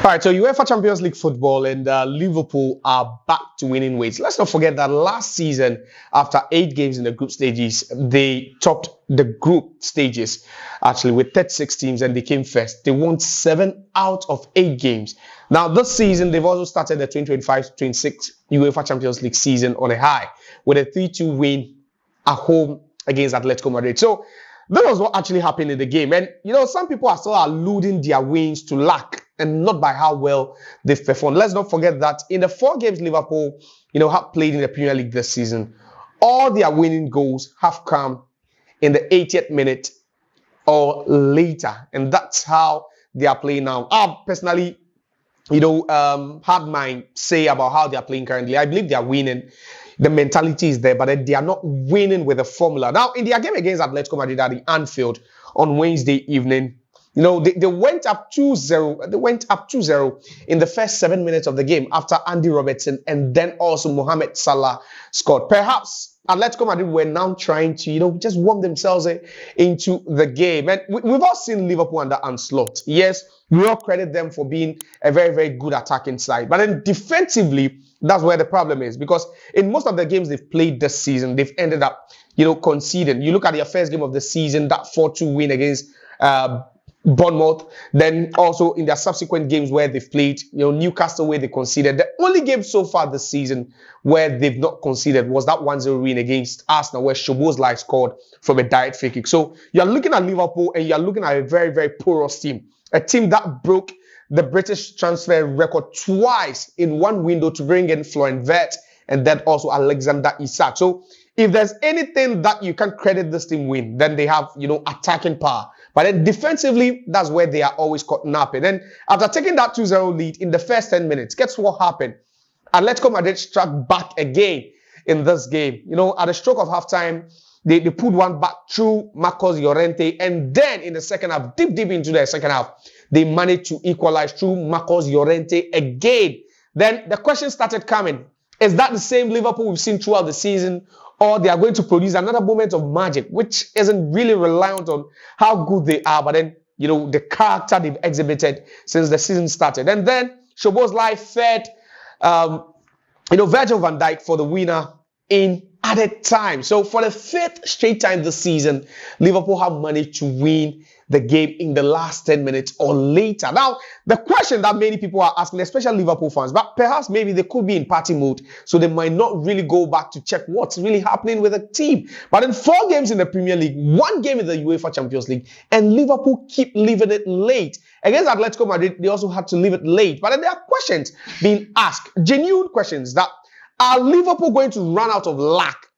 All right, so UEFA Champions League football and Liverpool are back to winning ways. Let's not forget that last season, after 8 games in the group stages, they topped the group stages actually with 36 teams and they came first. They won 7 out of 8 games. Now, this season, they've also started the 2025-26 UEFA Champions League season on a high with a 3-2 win at home against Atletico Madrid. So, that was what actually happened in the game. And, some people are still alluding their wins to luck and not by how well they've performed. Let's not forget that in the 4 games Liverpool, have played in the Premier League this season, all their winning goals have come in the 80th minute or later. And that's how they are playing now. I personally, had my say about how they are playing currently. I believe they are winning. The mentality is there, but they are not winning with a formula. Now, in their game against Atletico Madrid at the Anfield on Wednesday evening, they went up 2-0. They went up 2-0 in the first 7 minutes of the game after Andy Robertson and then also Mohamed Salah scored. Perhaps Atletico Madrid were now trying to, just warm themselves into the game. And we've all seen Liverpool under Arne Slot. Yes, we all credit them for being a very, very good attacking side. But then defensively, that's where the problem is. Because in most of the games they've played this season, they've ended up, conceding. You look at their first game of the season, that 4-2 win against Bournemouth, then also in their subsequent games where they've played, Newcastle where they conceded. The only game so far this season where they've not conceded was that 1-0 win against Arsenal where Szoboszlai scored from a direct free kick. So you're looking at Liverpool and you're looking at a very, very porous team. A team that broke the British transfer record twice in one window to bring in Florian Wirtz and then also Alexander Isak. So if there's anything that you can credit this team with, then they have, attacking power. But then defensively, that's where they are always caught napping. And after taking that 2-0 lead in the first 10 minutes, guess what happened? Atletico Madrid struck back again in this game. At the stroke of halftime, they put one back through Marcos Jurente. And then in the second half, deep into the second half, they managed to equalize through Marcos Jurente again. Then the question started coming. Is that the same Liverpool we've seen throughout the season? Or they are going to produce another moment of magic, which isn't really reliant on how good they are, but then, the character they've exhibited since the season started. And then Szoboszlai fed, Virgil van Dijk for the winner in added time. So for the 5th straight time this season, Liverpool have managed to win the game in the last 10 minutes or later. Now, the question that many people are asking, especially Liverpool fans, but perhaps maybe they could be in party mode, so they might not really go back to check what's really happening with the team. But in 4 games in the Premier League, 1 game in the UEFA Champions League, and Liverpool keep leaving it late. Against Atletico Madrid, they also had to leave it late. But then there are questions being asked, genuine questions that are Liverpool going to run out of luck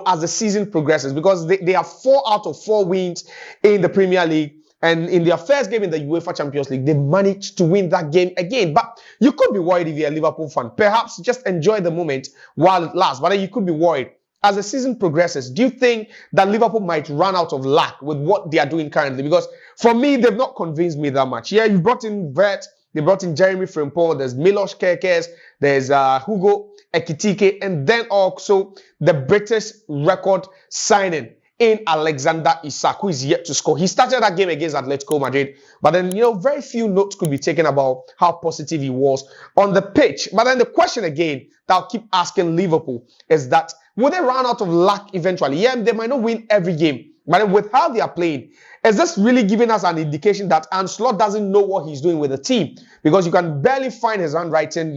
as the season progresses, because they have 4 out of 4 wins in the Premier League. And in their first game in the UEFA Champions League, they managed to win that game again. But you could be worried if you're a Liverpool fan. Perhaps just enjoy the moment while it lasts. But then you could be worried. As the season progresses, do you think that Liverpool might run out of luck with what they are doing currently? Because for me, they've not convinced me that much. Yeah, you brought in Wirtz, they brought in Jeremy Frimpong, there's Milos Kerkez, there's Hugo Ekitike, and then also the British record signing in Alexander Isak, who is yet to score. He started that game against Atletico Madrid, but then, very few notes could be taken about how positive he was on the pitch. But then the question again that I'll keep asking Liverpool is that, will they run out of luck eventually? Yeah, they might not win every game, but then with how they are playing, is this really giving us an indication that Arne Slot doesn't know what he's doing with the team? Because you can barely find his handwriting.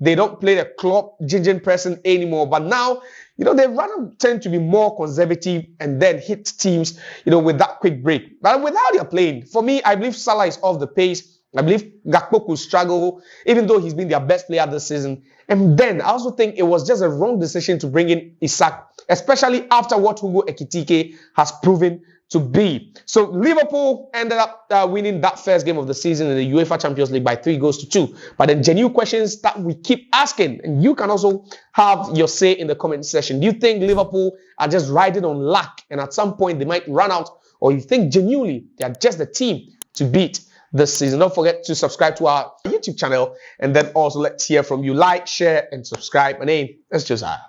They don't play the Klopp gegenpressing anymore. But now, they rather tend to be more conservative and then hit teams, with that quick break. But with how they're playing, for me, I believe Salah is off the pace. I believe Gakpo could struggle, even though he's been their best player this season. And then I also think it was just a wrong decision to bring in Isak, especially after what Hugo Ekitike has proven to be. So Liverpool ended up winning that first game of the season in the UEFA Champions League by 3-2. But then genuine questions that we keep asking, and you can also have your say in the comment section. Do you think Liverpool are just riding on luck and at some point they might run out, or you think genuinely they are just the team to beat this season? Don't forget to subscribe to our YouTube channel, and then also let's hear from you. Like, share, and subscribe. My name is Josiah.